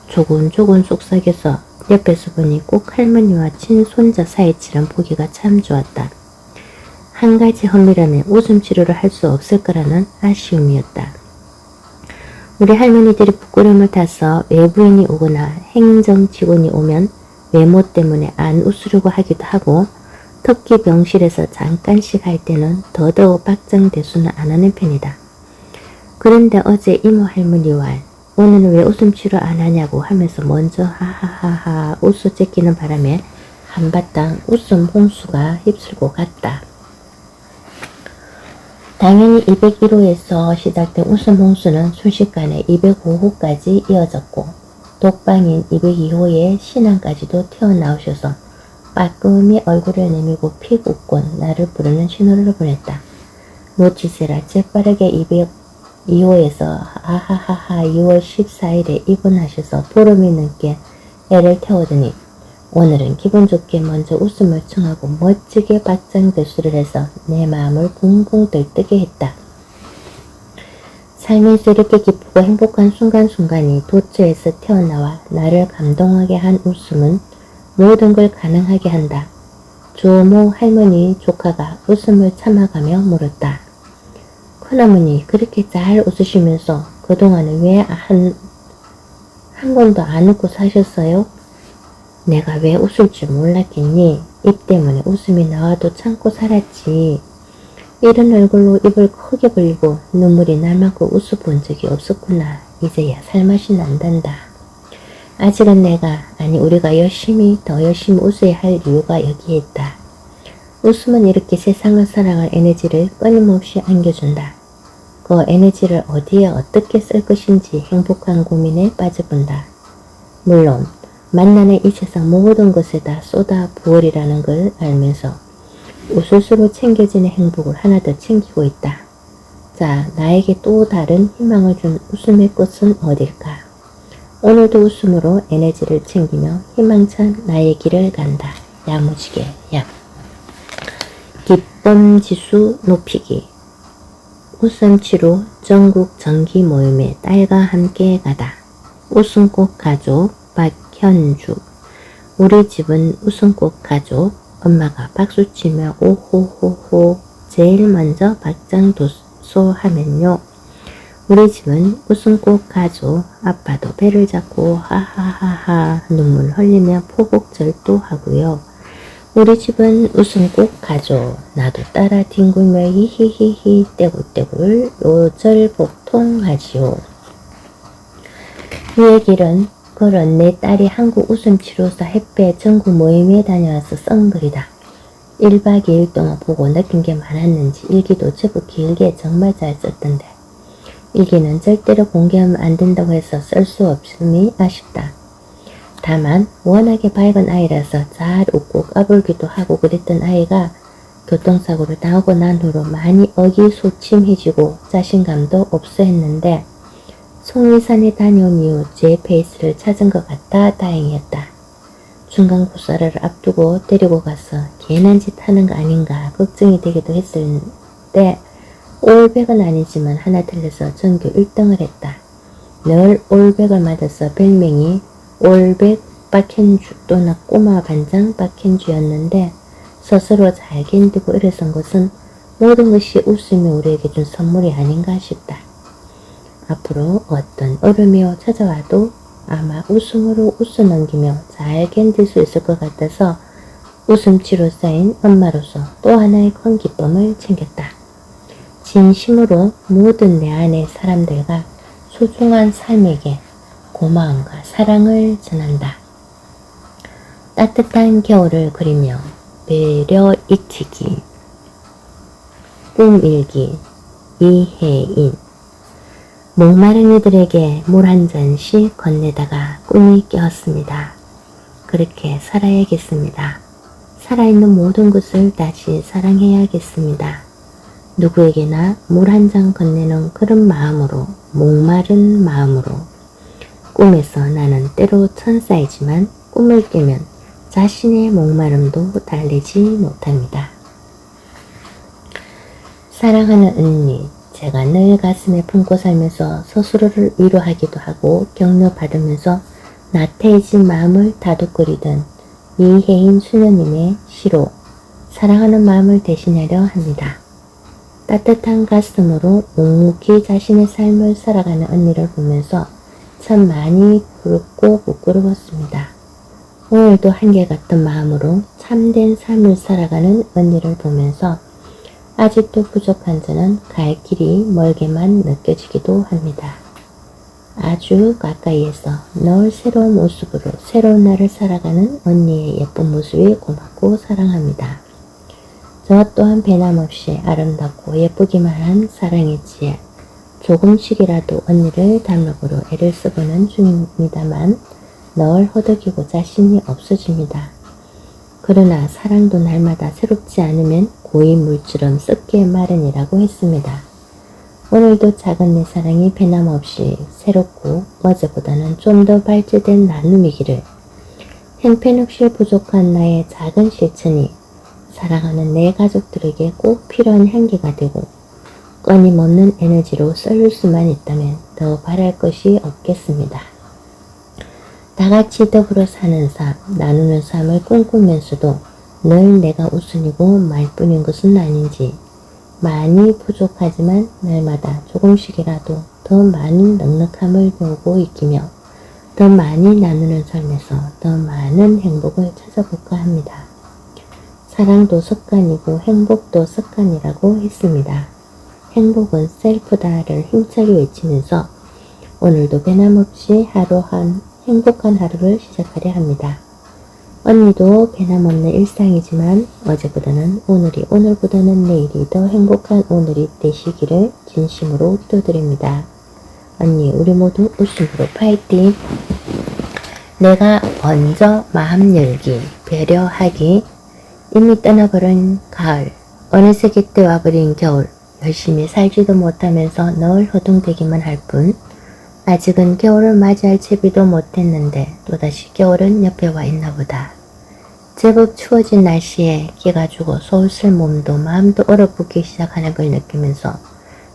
조곤조곤 속삭여서 옆에서 보니 꼭 할머니와 친손자 사이처럼 보기가 참 좋았다. 한 가지 험이라면 웃음 치료를 할 수 없을 거라는 아쉬움이었다. 우리 할머니들이 부끄러움을 타서 외부인이 오거나 행정 직원이 오면 외모 때문에 안 웃으려고 하기도 하고 특히 병실에서 잠깐씩 할 때는 더더욱 박장대소는 안 하는 편이다. 그런데 어제 이모 할머니와 오늘은 왜 웃음 치료 안 하냐고 하면서 먼저 하하하하 웃어 제끼는 바람에 한바탕 웃음 홍수가 휩쓸고 갔다. 당연히 201호에서 시작된 웃음 홍수는 순식간에 205호까지 이어졌고 독방인 202호의 신앙까지도 튀어나오셔서 빠끔히 얼굴을 내밀고 픽 웃곤 나를 부르는 신호를 보냈다. 놓치세라 재빠르게 202호에서 아하하하 2월 14일에 입원하셔서 보름이 넘게 애를 태우더니 오늘은 기분 좋게 먼저 웃음을 청하고 멋지게 박장대소를 해서 내 마음을 붕붕 들뜨게 했다. 살면서 이렇게 기쁘고 행복한 순간순간이 도처에서 튀어나와 나를 감동하게 한 웃음은 모든 걸 가능하게 한다. 조모 할머니 조카가 웃음을 참아가며 물었다. 큰어머니 그렇게 잘 웃으시면서 그동안은 왜 한 번도 안 웃고 사셨어요? 내가 왜 웃을 줄 몰랐겠니? 입 때문에 웃음이 나와도 참고 살았지. 이런 얼굴로 입을 크게 벌리고 눈물이 날 만큼 웃어본 적이 없었구나. 이제야 살맛이 난단다. 아직은 우리가 더 열심히 웃어야 할 이유가 여기에 있다. 웃음은 이렇게 세상을 살아갈 에너지를 끊임없이 안겨준다. 그 에너지를 어디에 어떻게 쓸 것인지 행복한 고민에 빠져본다. 물론 만나는 이 세상 모든 것에다 쏟아 부으리라는 걸 알면서 우수수로 챙겨지는 행복을 하나 더 챙기고 있다. 자, 나에게 또 다른 희망을 준 웃음의 꽃은 어딜까? 오늘도 웃음으로 에너지를 챙기며 희망찬 나의 길을 간다. 야무지게 야. 기쁨지수 높이기. 웃음치료 전국 정기 모임에 딸과 함께 가다. 웃음꽃 가족 박현주. 우리 집은 웃음꽃 가족. 엄마가 박수치며 오호호호 제일 먼저 박장도소 하면요. 우리 집은 웃음꽃 가족. 아빠도 배를 잡고 하하하하 눈물 흘리며 포곡절도 하고요. 우리 집은 웃음꽃 가족. 나도 따라 뒹굴며 히히히히 떼굴떼굴 요절복통하지요. 이 얘기는 그런 내 딸이 한국 웃음치료사 협회 전국 모임에 다녀와서 쓴 글이다. 1박 2일 동안 보고 느낀 게 많았는지 일기도 제법 길게 정말 잘 썼던데 일기는 절대로 공개하면 안 된다고 해서 쓸 수 없음이 아쉽다. 다만 워낙에 밝은 아이라서 잘 웃고 까불기도 하고 그랬던 아이가 교통사고를 당하고 난 후로 많이 의기소침해지고 자신감도 없어 했는데 송리산에 다녀온 이후 제 페이스를 찾은 것 같아 다행이었다. 중간고사를 앞두고 데리고 가서 괜한 짓 하는 거 아닌가 걱정이 되기도 했었는데 올백은 아니지만 하나 틀려서 전교 1등을 했다. 늘 올백을 맞아서 별명이 올백 박현주 또는 꼬마 반장 박현주였는데 스스로 잘 견디고 일어선 것은 모든 것이 웃음이 우리에게 준 선물이 아닌가 싶다. 앞으로 어떤 어려움이 찾아와도 아마 웃음으로 웃어넘기며 잘 견딜 수 있을 것 같아서 웃음치료사인 엄마로서 또 하나의 큰 기쁨을 챙겼다. 진심으로 모든 내 안의 사람들과 소중한 삶에게 고마움과 사랑을 전한다. 따뜻한 겨울을 그리며 배려 익히기. 꿈일기. 이혜인. 목마른 이들에게 물 한 잔씩 건네다가 꿈이 깨었습니다. 그렇게 살아야겠습니다. 살아있는 모든 것을 다시 사랑해야겠습니다. 누구에게나 물 한 잔 건네는 그런 마음으로, 목마른 마음으로. 꿈에서 나는 때로 천사이지만 꿈을 깨면 자신의 목마름도 달래지 못합니다. 사랑하는 언니, 제가 늘 가슴에 품고 살면서 스스로를 위로하기도 하고 격려받으면서 나태해진 마음을 다독거리던 이혜인 수녀님의 시로 사랑하는 마음을 대신하려 합니다. 따뜻한 가슴으로 묵묵히 자신의 삶을 살아가는 언니를 보면서 참 많이 부럽고 부끄러웠습니다. 오늘도 한결같은 마음으로 참된 삶을 살아가는 언니를 보면서 아직도 부족한 저는 갈 길이 멀게만 느껴지기도 합니다. 아주 가까이에서 늘 새로운 모습으로 새로운 날을 살아가는 언니의 예쁜 모습이 고맙고 사랑합니다. 저 또한 변함없이 아름답고 예쁘기만 한 사랑의 지혜, 조금씩이라도 언니를 닮으려고 애를 쓰고는 중입니다만 늘 허덕이고 자신이 없어집니다. 그러나 사랑도 날마다 새롭지 않으면 고인물처럼 썩기에 마련이라고 했습니다. 오늘도 작은 내 사랑이 변함없이 새롭고 어제보다는 좀 더 발전된 나눔이기를. 형편없이 부족한 나의 작은 실천이 사랑하는 내 가족들에게 꼭 필요한 향기가 되고 끊임없는 에너지로 쏠릴 수만 있다면 더 바랄 것이 없겠습니다. 다같이 더불어 사는 삶, 나누는 삶을 꿈꾸면서도 늘 내가 우선이고 말뿐인 것은 아닌지, 많이 부족하지만 날마다 조금씩이라도 더 많은 넉넉함을 배우고 익히며 더 많이 나누는 삶에서 더 많은 행복을 찾아볼까 합니다. 사랑도 습관이고 행복도 습관이라고 했습니다. 행복은 셀프다를 힘차게 외치면서 오늘도 변함없이 행복한 하루를 시작하려 합니다. 언니도 변함없는 일상이지만 어제보다는 오늘보다는 내일이 더 행복한 오늘이 되시기를 진심으로 기도드립니다. 언니, 우리 모두 웃음으로 파이팅! 내가 먼저 마음 열기, 배려하기, 이미 떠나버린 가을, 어느새 곁에 와버린 겨울, 열심히 살지도 못하면서 늘 허둥대기만 할 뿐, 아직은 겨울을 맞이할 채비도 못했는데 또다시 겨울은 옆에 와 있나 보다. 제법 추워진 날씨에 기가 죽어 소슬 몸도 마음도 얼어붙기 시작하는 걸 느끼면서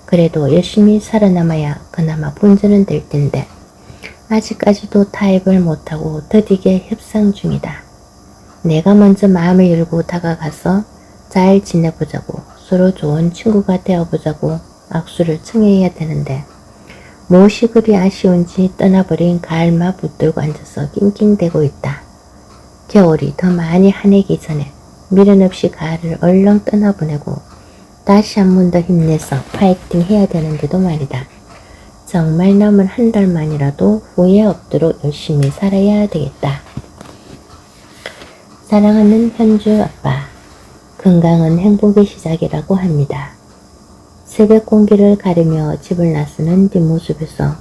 그래도 열심히 살아남아야 그나마 본전은 될 텐데 아직까지도 타협을 못하고 더디게 협상 중이다. 내가 먼저 마음을 열고 다가가서 잘 지내보자고, 서로 좋은 친구가 되어보자고 악수를 청해야 되는데 무엇이 그리 아쉬운지 떠나버린 가을만 붙들고 앉아서 낑낑대고 있다. 겨울이 더 많이 화내기 전에 미련 없이 가을을 얼렁 떠나보내고 다시 한 번 더 힘내서 파이팅 해야 되는데도 말이다. 정말 남은 한 달만이라도 후회 없도록 열심히 살아야 되겠다. 사랑하는 현주 아빠, 건강은 행복의 시작이라고 합니다. 새벽 공기를 가르며 집을 나서는 뒷모습에서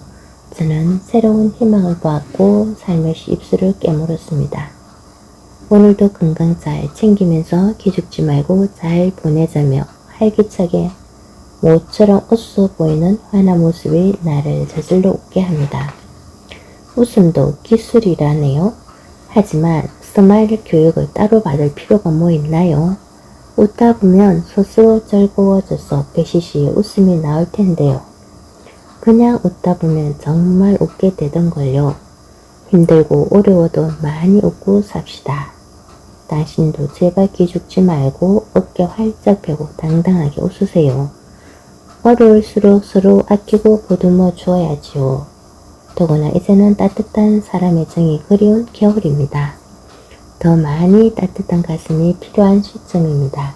저는 새로운 희망을 보았고 살며시 입술을 깨물었습니다. 오늘도 건강 잘 챙기면서 기죽지 말고 잘 보내자며 활기차게 모처럼 웃어 보이는 환한 모습이 나를 저절로 웃게 합니다. 웃음도 기술이라네요. 하지만 스마일 교육을 따로 받을 필요가 뭐 있나요? 웃다 보면 스스로 즐거워져서 배시시에 웃음이 나올 텐데요. 그냥 웃다 보면 정말 웃게 되던걸요. 힘들고 어려워도 많이 웃고 삽시다. 당신도 제발 기죽지 말고 어깨 활짝 펴고 당당하게 웃으세요. 어려울수록 서로 아끼고 보듬어 주어야지요. 더구나 이제는 따뜻한 사람의 정이 그리운 겨울입니다. 더 많이 따뜻한 가슴이 필요한 시점입니다.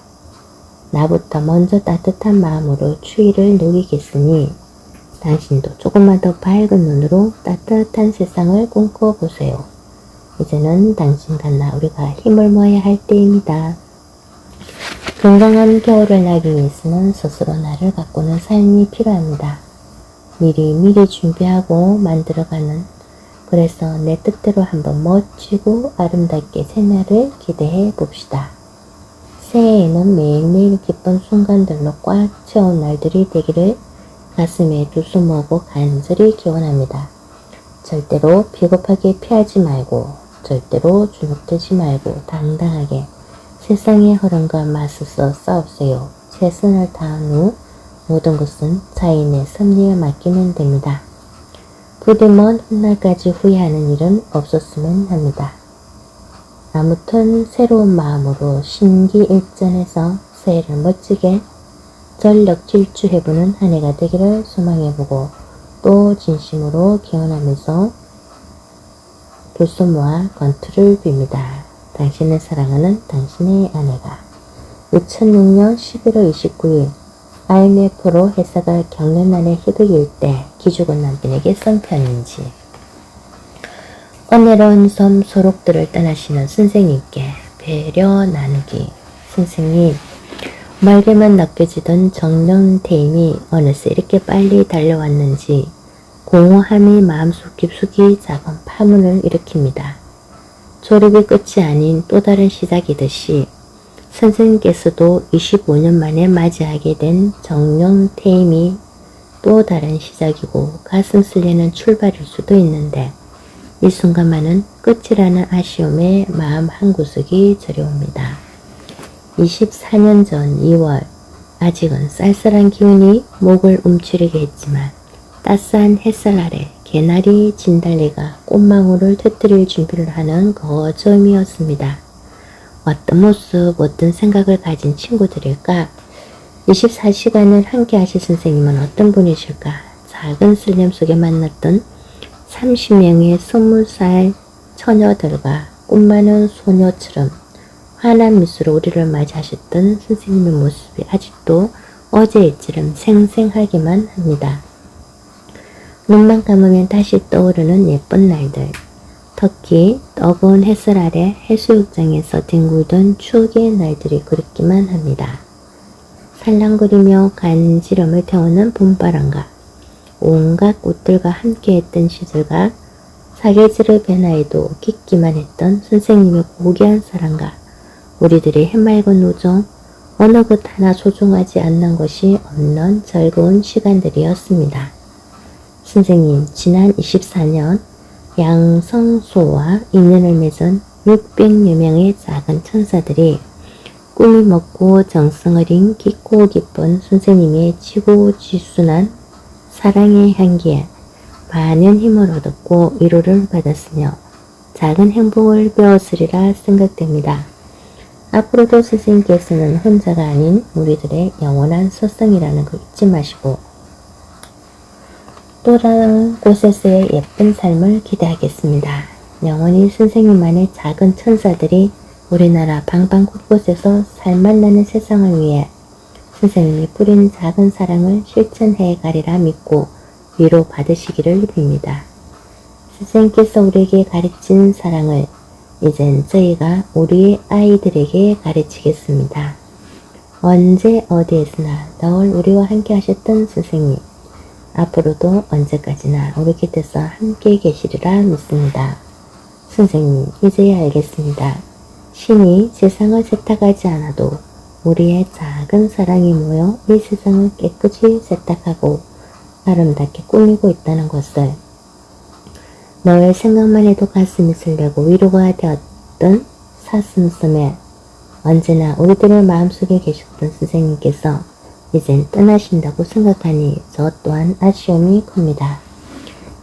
나부터 먼저 따뜻한 마음으로 추위를 녹이겠으니 당신도 조금만 더 밝은 눈으로 따뜻한 세상을 꿈꿔보세요. 이제는 당신과 나 우리가 힘을 모아야 할 때입니다. 건강한 겨울을 나기 위해서는 스스로 나를 가꾸는 삶이 필요합니다. 미리 준비하고 만들어가는, 그래서 내 뜻대로 한번 멋지고 아름답게 새날을 기대해 봅시다. 새해에는 매일매일 기쁜 순간들로 꽉 채운 날들이 되기를 가슴에 두 손 모으고 간절히 기원합니다. 절대로 비겁하게 피하지 말고, 절대로 주눅들지 말고 당당하게 세상의 흐름과 맞서서 싸우세요. 최선을 다한 후 모든 것은 자인의 섭리에 맡기면 됩니다. 부디 먼 훗날까지 후회하는 일은 없었으면 합니다. 아무튼 새로운 마음으로 신기일전해서 새해를 멋지게 전력 질주해보는 한 해가 되기를 소망해보고 또 진심으로 기원하면서 두 손 모아 건투를 빕니다. 당신을 사랑하는 당신의 아내가 2006년 11월 29일 IMF로 회사가 경련난에 휘둘릴 때 기죽은 남편에게 쓴 편인지. 은혜로운 섬 소록들을 떠나시는 선생님께 배려 나누기. 선생님, 멀게만 느껴지던 정령태임이 어느새 이렇게 빨리 달려왔는지 공허함이 마음속 깊숙이 작은 파문을 일으킵니다. 졸업이 끝이 아닌 또 다른 시작이듯이 선생님께서도 25년 만에 맞이하게 된 정령태임이 또 다른 시작이고 가슴 쓸리는 출발일 수도 있는데 이 순간만은 끝이라는 아쉬움에 마음 한구석이 저려옵니다. 24년 전 2월 아직은 쌀쌀한 기운이 목을 움츠리게 했지만 따스한 햇살 아래 개나리 진달래가 꽃망울을 터뜨릴 준비를 하는 거점이었습니다. 어떤 모습, 어떤 생각을 가진 친구들일까? 24시간을 함께 하실 선생님은 어떤 분이실까? 작은 슬림 속에 만났던 30명의 20살 처녀들과 꿈 많은 소녀처럼 환한 미소로 우리를 맞이하셨던 선생님의 모습이 아직도 어제일처럼 생생하기만 합니다. 눈만 감으면 다시 떠오르는 예쁜 날들, 특히 뜨거운 햇살 아래 해수욕장에서 뒹굴던 추억의 날들이 그립기만 합니다. 살랑거리며 간지럼을 태우는 봄바람과 온갖 꽃들과 함께했던 시절과 사계절의 변화에도 깊기만 했던 선생님의 고귀한 사랑과 우리들의 해맑은 우정, 어느 것 하나 소중하지 않는 것이 없는 즐거운 시간들이었습니다. 선생님, 지난 24년 양성소와 인연을 맺은 600여 명의 작은 천사들이 꿈이 먹고 정성 어린 깊고 깊은 선생님의 지고지순한 사랑의 향기에 많은 힘을 얻었고 위로를 받았으며 작은 행복을 배웠으리라 생각됩니다. 앞으로도 선생님께서는 혼자가 아닌 우리들의 영원한 서성이라는 거 잊지 마시고 또 다른 곳에서의 예쁜 삶을 기대하겠습니다. 영원히 선생님만의 작은 천사들이 우리나라 방방 곳곳에서 살맛나는 세상을 위해 선생님이 뿌린 작은 사랑을 실천해 가리라 믿고 위로 받으시기를 빕니다. 선생님께서 우리에게 가르친 사랑을 이젠 저희가 우리의 아이들에게 가르치겠습니다. 언제 어디에서나 늘 우리와 함께 하셨던 선생님, 앞으로도 언제까지나 우리 곁에서 함께 계시리라 믿습니다. 선생님, 이제야 알겠습니다. 신이 세상을 세탁하지 않아도 우리의 작은 사랑이 모여 이 세상을 깨끗이 세탁하고 아름답게 꾸미고 있다는 것을 너의 생각만 해도 가슴이 설레고 위로가 되었던 사슴섬에 언제나 우리들의 마음속에 계셨던 선생님께서 이젠 떠나신다고 생각하니 저 또한 아쉬움이 큽니다.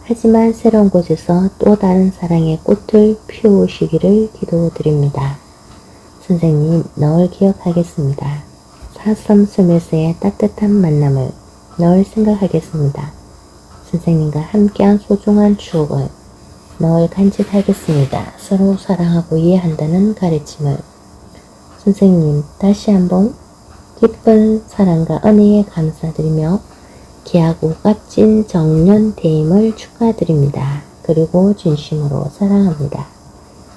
하지만 새로운 곳에서 또 다른 사랑의 꽃을 피우시기를 기도드립니다. 선생님, 늘 기억하겠습니다. 사슴섬에서의 따뜻한 만남을 늘 생각하겠습니다. 선생님과 함께한 소중한 추억을 늘 간직하겠습니다. 서로 사랑하고 이해한다는 가르침을. 선생님, 다시 한번 깊은 사랑과 은혜에 감사드리며 귀하고 값진 정년 퇴임을 축하드립니다. 그리고 진심으로 사랑합니다.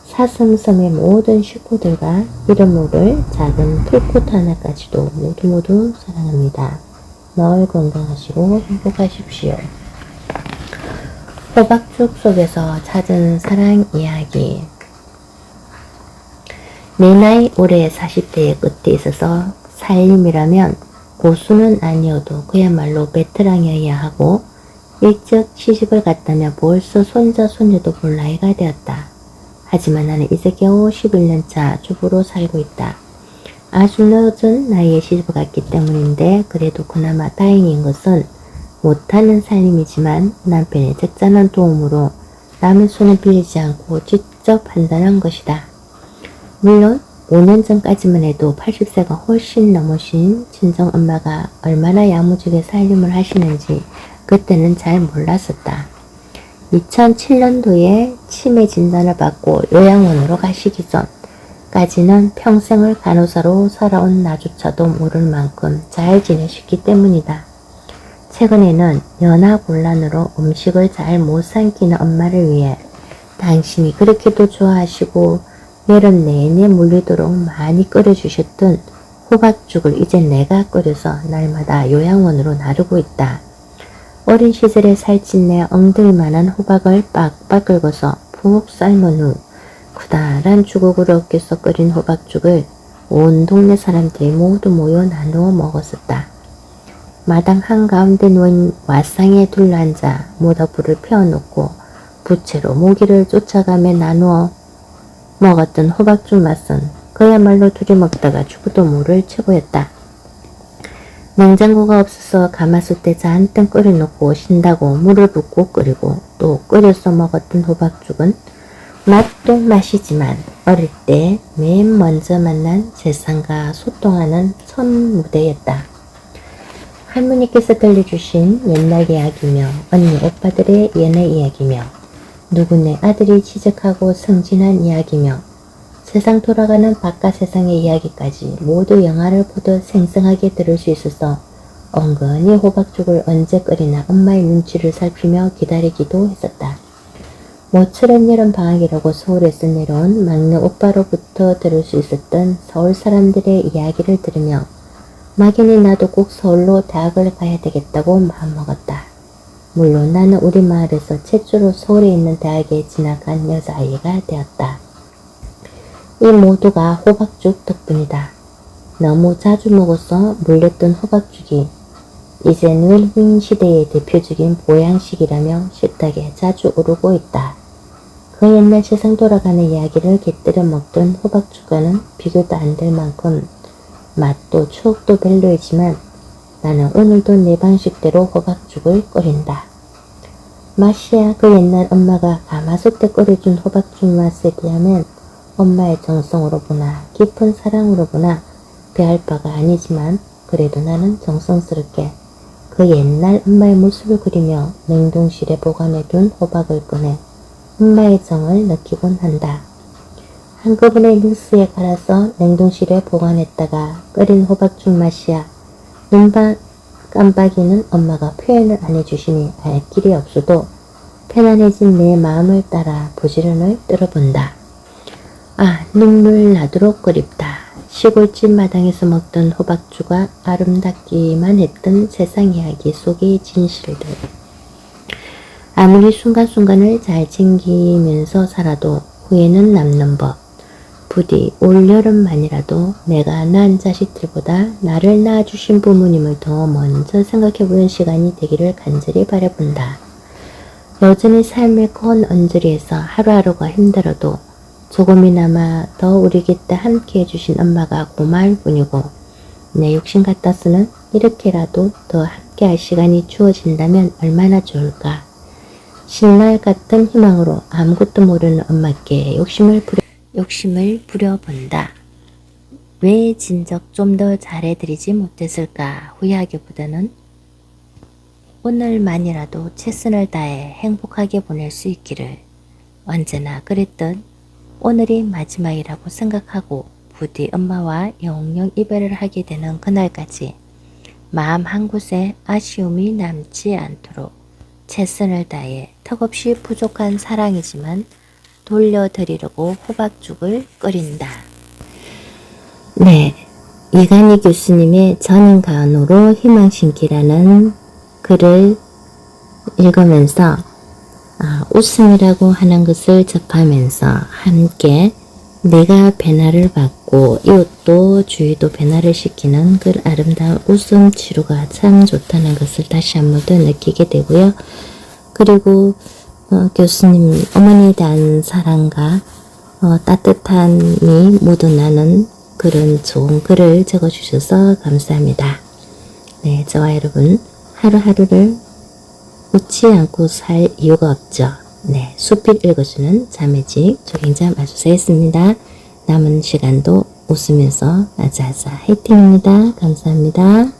사슴섬의 모든 식구들과 이름 모를 작은 풀꽃 하나까지도 모두 사랑합니다. 늘 건강하시고 행복하십시오. 호박죽 속에서 찾은 사랑 이야기. 내 나이 올해 40대의 끝에 있어서 살림이라면 고수는 아니어도 그야말로 베테랑이어야 하고 일찍 시집을 갔다며 벌써 손자 손녀도 볼 나이가 되었다. 하지만 나는 이제 겨우 11년차 주부로 살고 있다. 아주 늦은 나이에 시집을 갔기 때문인데 그래도 그나마 다행인 것은 못하는 살림이지만 남편의 적잖은 도움으로 남의 손을 빌리지 않고 직접 판단한 것이다. 물론 5년 전까지만 해도 80세가 훨씬 넘으신 친정엄마가 얼마나 야무지게 살림을 하시는지 그때는 잘 몰랐었다. 2007년도에 치매 진단을 받고 요양원으로 가시기 전까지는 평생을 간호사로 살아온 나조차도 모를 만큼 잘 지내셨기 때문이다. 최근에는 연하곤란으로 음식을 잘 못 삼키는 엄마를 위해 당신이 그렇게도 좋아하시고 여름 내내 물리도록 많이 끓여주셨던 호박죽을 이제 내가 끓여서 날마다 요양원으로 나르고 있다. 어린 시절에 살찐 내 엉덩이만한 호박을 빡빡 긁어서 푹 삶은 후 커다란 주걱으로 껴서 끓인 호박죽을 온 동네 사람들이 모두 모여 나누어 먹었었다. 마당 한가운데 누운 왓상에 둘러앉아 모닥불을 피워놓고 부채로 모기를 쫓아가며 나누어 먹었던 호박죽 맛은 그야말로 둘이 먹다가 죽어도 모를 최고였다. 냉장고가 없어서 가마솥에 잔뜩 끓여놓고 신다고 물을 붓고 끓이고 또 끓여서 먹었던 호박죽은 맛도 맛이지만 어릴 때 맨 먼저 만난 세상과 소통하는 첫 무대였다. 할머니께서 들려주신 옛날 이야기며 언니 오빠들의 연애 이야기며 누구네 아들이 취직하고 승진한 이야기며 세상 돌아가는 바깥 세상의 이야기까지 모두 영화를 보듯 생생하게 들을 수 있어서 은근히 호박죽을 언제 끓이나 엄마의 눈치를 살피며 기다리기도 했었다. 모처럼 여름 방학이라고 서울에서 내려온 막내 오빠로부터 들을 수 있었던 서울 사람들의 이야기를 들으며 막연히 나도 꼭 서울로 대학을 가야 되겠다고 마음먹었다. 물론 나는 우리 마을에서 최초로 서울에 있는 대학에 진학한 여자아이가 되었다. 이 모두가 호박죽 덕분이다. 너무 자주 먹어서 물렸던 호박죽이 이제 늙은 시대의 대표적인 보양식이라며 식탁에 자주 오르고 있다. 그 옛날 세상 돌아가는 이야기를 곁들여 먹던 호박죽과는 비교도 안 될 만큼 맛도 추억도 별로이지만 나는 오늘도 내 방식대로 호박죽을 끓인다. 맛이야 그 옛날 엄마가 가마솥 때 끓여준 호박죽 맛에 비하면 엄마의 정성으로 보나 깊은 사랑으로 보나 배할 바가 아니지만 그래도 나는 정성스럽게 그 옛날 엄마의 모습을 그리며 냉동실에 보관해둔 호박을 꺼내 엄마의 정을 느끼곤 한다. 한꺼번에 육수에 갈아서 냉동실에 보관했다가 끓인 호박죽 맛이야. 눈반 깜빡이는 엄마가 표현을 안 해주시니 알 길이 없어도 편안해진 내 마음을 따라 부지런을 떨어본다. 아, 눈물 나도록 그립다. 시골집 마당에서 먹던 호박죽과 아름답기만 했던 세상 이야기 속의 진실들. 아무리 순간순간을 잘 챙기면서 살아도 후회는 남는 법. 부디 올여름만이라도 내가 낳은 자식들보다 나를 낳아주신 부모님을 더 먼저 생각해보는 시간이 되기를 간절히 바라본다. 여전히 삶의 큰 언저리에서 하루하루가 힘들어도 조금이나마 더 우리 곁에 함께 해주신 엄마가 고마울 뿐이고 내 욕심 같아서는 이렇게라도 더 함께 할 시간이 주어진다면 얼마나 좋을까. 신날 같은 희망으로 아무것도 모르는 엄마께 욕심을 부려본다. 왜 진작 좀 더 잘해드리지 못했을까 후회하기보다는 오늘만이라도 최선을 다해 행복하게 보낼 수 있기를 언제나 그랬던 오늘이 마지막이라고 생각하고 부디 엄마와 영영 이별을 하게 되는 그날까지 마음 한 곳에 아쉬움이 남지 않도록 최선을 다해 턱없이 부족한 사랑이지만 돌려드리려고 호박죽을 끓인다. 네, 이간희 교수님의 전인간호로 희망심기라는 글을 읽으면서 웃음이라고 하는 것을 접하면서 함께 내가 변화를 받고 이웃도 주위도 변화를 시키는 그 아름다운 웃음 치료가 참 좋다는 것을 다시 한 번 더 느끼게 되고요. 그리고 교수님 어머니에 대한 사랑과 따뜻함이 묻어나는 그런 좋은 글을 적어주셔서 감사합니다. 네, 저와 여러분 하루하루를 웃지 않고 살 이유가 없죠. 네, 숲빛 읽어주는 자매직 조경자 마주사였습니다. 남은 시간도 웃으면서 아자아자 화이팅입니다. 감사합니다.